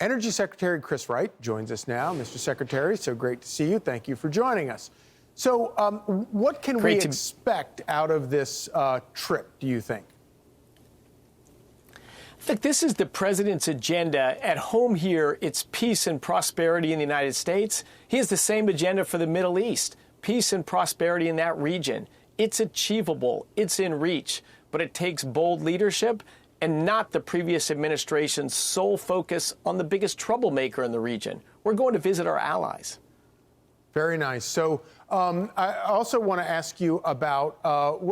Energy Secretary Chris Wright joins us now. Mr. Secretary, so great to see you. Thank you for joining us. So what can we expect out of this trip, do you think? I think this is the president's agenda. At home here, it's peace and prosperity in the United States. He has the same agenda for the Middle East, peace and prosperity in that region. It's achievable, it's in reach, but it takes bold leadership and not the previous administration's sole focus on the biggest troublemaker in the region. We're going to visit our allies. Very nice. So I also want to ask you about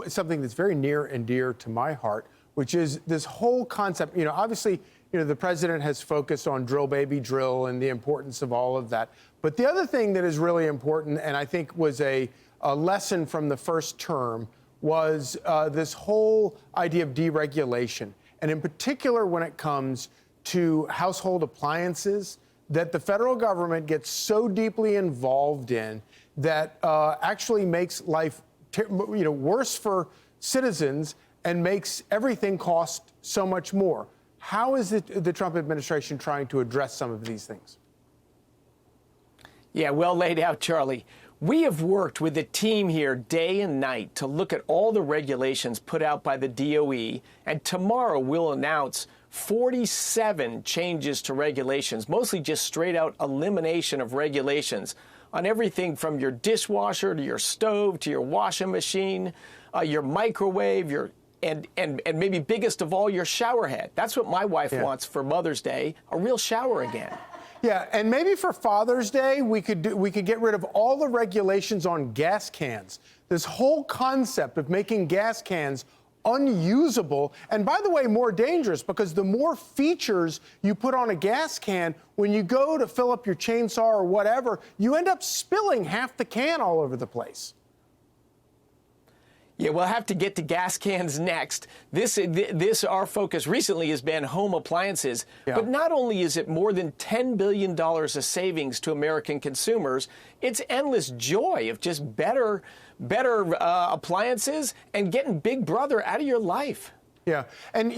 something that's very near and dear to my heart, which is this whole concept. You know, obviously, the president has focused on drill, baby, drill and the importance of all of that. But the other thing that is really important, and I think was a lesson from the first term, was this whole idea of deregulation. And in particular, when it comes to household appliances, that the federal government gets so deeply involved in that actually makes life worse for citizens and makes everything cost so much more. How is the Trump administration trying to address some of these things? Yeah, well laid out, Charlie. We have worked with the team here day and night to look at all the regulations put out by the DOE, and tomorrow we'll announce 47 changes to regulations, mostly just straight out elimination of regulations on everything from your dishwasher to your stove to your washing machine, your microwave, and maybe biggest of all, your shower head. That's what my wife wants for Mother's Day, a real shower again. Yeah, and maybe for Father's Day, we could get rid of all the regulations on gas cans. This whole concept of making gas cans unusable, and by the way, more dangerous, because the more features you put on a gas can, when you go to fill up your chainsaw or whatever, you end up spilling half the can all over the place. Yeah, we'll have to get to gas cans next. Our focus recently has been home appliances. Yeah. But not only is it more than $10 billion of savings to American consumers, it's endless joy of just better appliances and getting Big Brother out of your life. Yeah, and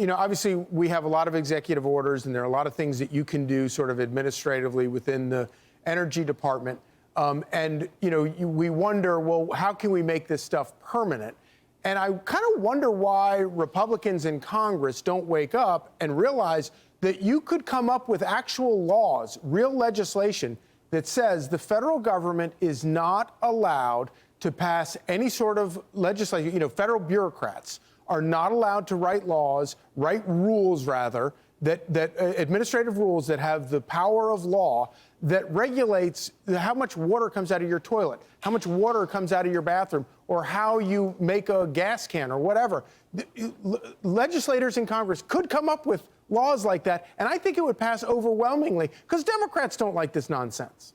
obviously we have a lot of executive orders, and there are a lot of things that you can do sort of administratively within the Energy Department. We wonder, well, how can we make this stuff permanent? And I kind of wonder why Republicans in Congress don't wake up and realize that you could come up with actual laws, real legislation that says the federal government is not allowed to pass any sort of legislation. Federal bureaucrats are not allowed to write laws, write rules rather, that administrative rules that have the power of law that regulates how much water comes out of your toilet, how much water comes out of your bathroom, or how you make a gas can or whatever. Legislators in Congress could come up with laws like that, and I think it would pass overwhelmingly because Democrats don't like this nonsense.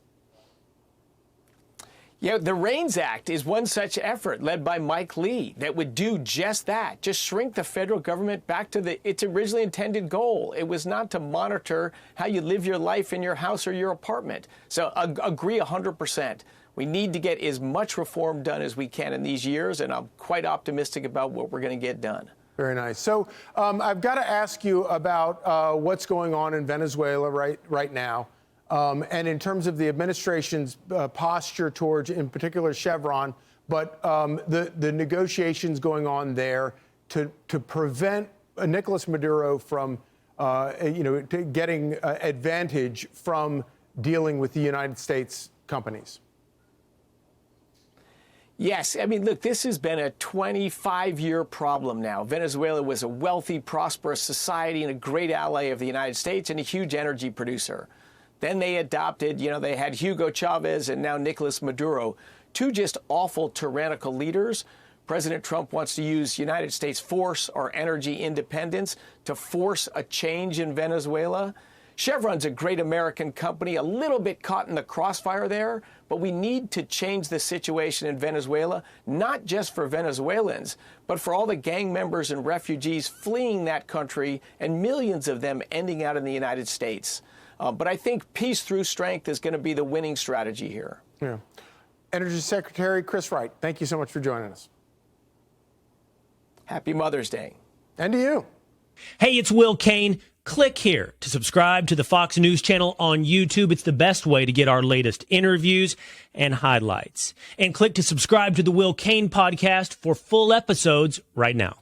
Yeah, the REINS Act is one such effort led by Mike Lee that would do just that, just shrink the federal government back to its originally intended goal. It was not to monitor how you live your life in your house or your apartment. So agree 100%. We need to get as much reform done as we can in these years, and I'm quite optimistic about what we're going to get done. Very nice. So I've got to ask you about what's going on in Venezuela right now. And in terms of the administration's posture towards, in particular, Chevron, but the negotiations going on there to prevent Nicolas Maduro from, getting advantage from dealing with the United States companies. Yes. I mean, look, this has been a 25-year problem now. Venezuela was a wealthy, prosperous society and a great ally of the United States and a huge energy producer. Then they adopted, they had Hugo Chavez and now Nicolas Maduro, two just awful, tyrannical leaders. President Trump wants to use United States force or energy independence to force a change in Venezuela. Chevron's a great American company, a little bit caught in the crossfire there, but we need to change the situation in Venezuela, not just for Venezuelans, but for all the gang members and refugees fleeing that country and millions of them ending out in the United States. But I think peace through strength is going to be the winning strategy here. Yeah. Energy Secretary Chris Wright, thank you so much for joining us. Happy Mother's Day. And to you. Hey, it's Will Kane. Click here to subscribe to the Fox News channel on YouTube. It's the best way to get our latest interviews and highlights. And click to subscribe to the Will Cain podcast for full episodes right now.